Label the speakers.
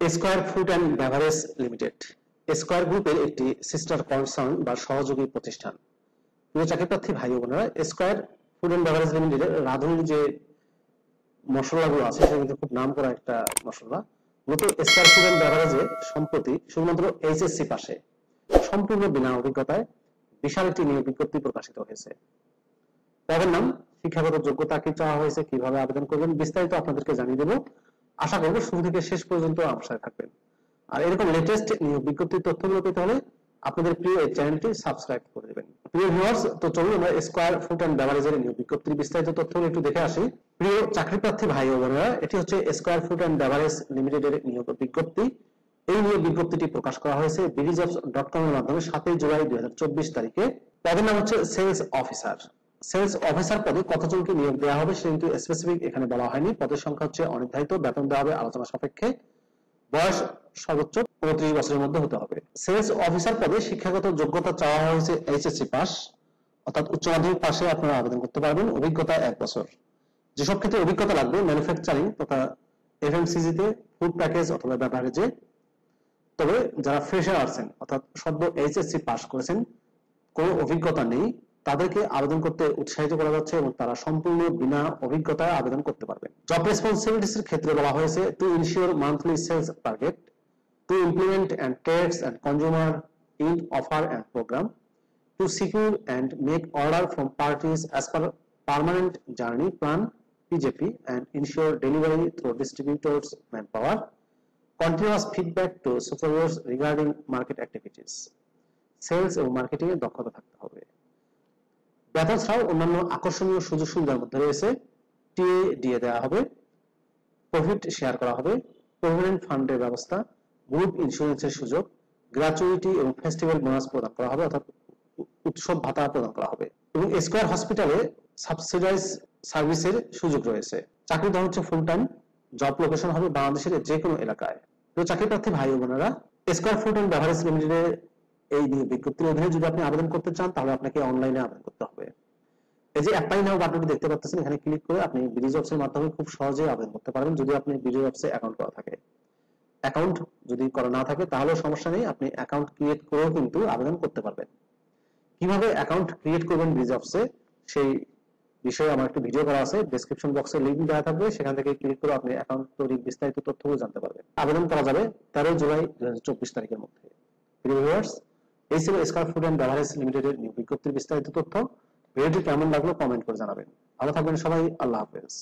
Speaker 1: Square food and beverage limited square গ্রুপের একটি sister concern বা সহযোগী প্রতিষ্ঠান। প্রিয় চাকরিপ্রার্থী ভাই ও বোনেরা, স্কয়ার ফুড অ্যান্ড বেভারেজ লিমিটেডের রাঁধুনির যে মশলাগুলো আছে সেটা কিন্তু খুব নাম করা একটা মশলা। মূলত স্কয়ার ফুড অ্যান্ড বেভারেজে সম্প্রতি শুধুমাত্র এইচএসসি পাশে সম্পূর্ণ বিনা অভিজ্ঞতায় বিশাল একটি নিয়োগ বিজ্ঞপ্তি প্রকাশিত হয়েছে। পদের নাম, শিক্ষাগত যোগ্যতা কি চাওয়া হয়েছে, কিভাবে আবেদন করবেন, বিস্তারিত আপনাদেরকে জানিয়ে দেবো। আশা করব শুরু থেকে শেষ পর্যন্ত আমার সাথে থাকবেন। আর এরকম লেটেস্ট নিয়োগ বিজ্ঞপ্তির তথ্যগুলো পেতে হলে আপনাদের প্রিয় এই চ্যানেলটি সাবস্ক্রাইব করে দেবেন। প্রিয় ভিউয়ার্স, তো চলুন আমরা স্কয়ার ফুড অ্যান্ড বেভারেজের নিয়োগ বিজ্ঞপ্তির বিস্তারিত তথ্যগুলো একটু দেখে আসি। প্রিয় চাকরিপ্রার্থী ভাই ও বোনেরা, এটি হচ্ছে স্কয়ার ফুড অ্যান্ড বেভারেজ লিমিটেডের নিয়োগ বিজ্ঞপ্তি। এই নিয়োগ বিজ্ঞপ্তিটি প্রকাশ করা হয়েছে BDjobs.com এর মাধ্যমে 7 জুলাই 2024 তারিখে। পদের নাম হচ্ছে সেলস অফিসার। সেলস অফিসার পদে কতজনকে নিয়োগ দেওয়া হবে সে কিন্তু স্পেসিফিক এখানে বলা হয়নি। পদের সংখ্যা হচ্ছে অনির্ধারিত, বেতন দেওয়া হবে আলোচনা সাপেক্ষে, বয়স সর্বোচ্চ 35 বছরের মধ্যে হতে হবে। সেলস অফিসার পদে শিক্ষাগত যোগ্যতা চাওয়া হয়েছে এইচএসসি পাস, অর্থাৎ উচ্চ মাধ্যমিক পাশে আপনারা আবেদন করতে পারবেন। অভিজ্ঞতা 1 বছর। যেসব ক্ষেত্রে অভিজ্ঞতা লাগবে ম্যানুফ্যাকচারিং তথা এফএমসিজি তে, ফুড প্যাকেজ অথবা বেভারেজে। তবে যারা ফ্রেশার আছেন অর্থাৎ সদ্য এইচএসসি পাস করেছেন, কোনো অভিজ্ঞতা নেই, তাদেরকে আবেদন করতে উৎসাহিত করা যাচ্ছে এবং তারা সম্পূর্ণ বিনা অভিজ্ঞতায় আবেদন করতে পারবেন। জব রেসপন্সিবিলিটিস এর ক্ষেত্রে বলা হয়েছে to ensure monthly sales target, to implement and test and consumer in offer and program, to secure and make order from parties as per permanent journey plan PJP and ensure delivery through distributors manpower, continuous feedback to superiors regarding market activities। Sales এবং marketing এর দক্ষতা থাকতে হবে। বেতন ছাড়াও অন্যান্য আকর্ষণীয় সুযোগ সুবিধার মধ্যে রয়েছে টিএ দিয়ে দেওয়া হবে, প্রফিট শেয়ার করা হবে, প্রভিডেন্ট ফান্ডের ব্যবস্থা, গ্রুপ ইন্স্যুরেন্সের সুযোগ, গ্র্যাচুইটি এবং ফেস্টিভ্যাল বোনাস প্রদান করা হবে অর্থাৎ উৎসব ভাতা প্রদান করা হবে এবং স্কয়ার হসপিটালে সাবসিডাইজ সার্ভিসের সুযোগ রয়েছে। চাকরির ধরন হচ্ছে ফুল টাইম, জব লোকেশন হবে বাংলাদেশের যে কোনো এলাকায়। তো চাকরিপ্রার্থী ভাই ও বোনেরা, স্কয়ার ফুড অ্যান্ড বেভারেজ লিমিটেডের এই বিজ্ঞপ্তির অধীনে যদি আপনি আবেদন করতে চান তাহলে আপনাকে অনলাইনে আবেদন করতে হবে। এই যে অ্যাপ্লাই নাও বাটনটি দেখতে পাচ্ছেন, এখানে ক্লিক করে আপনি BDjobs এর মাধ্যমে খুব সহজেই আবেদন করতে পারবেন যদি আপনি BDjobs এ অ্যাকাউন্ট করা থাকে। অ্যাকাউন্ট যদি করা না থাকে তাহলেও সমস্যা নেই, আপনি অ্যাকাউন্ট ক্রিয়েট করেও কিন্তু আবেদন করতে পারবেন। কিভাবে অ্যাকাউন্ট ক্রিয়েট করবেন BDjobs এ সেই বিষয়ে আমার একটা ভিডিও করা আছে, ডেসক্রিপশন বক্সে লিংক দেওয়া থাকবে, সেখান থেকে ক্লিক করে আপনি অ্যাকাউন্ট তৈরির বিস্তারিত তথ্যগুলো জানতে পারবেন। আবেদন করা যাবে 13 জুলাই 2024 তারিখের মধ্যে। প্রিয় ভিউয়ার্স, এই ছিল স্কয়ার ফুড অ্যান্ড বেভারেজ লিমিটেডের নিয়োগ বিজ্ঞপ্তির বিস্তারিত তথ্য। ভিডিওটি কেমন লাগলো কমেন্ট করে জানাবেন। ভালো থাকবেন সবাই, আল্লাহ হাফেজ।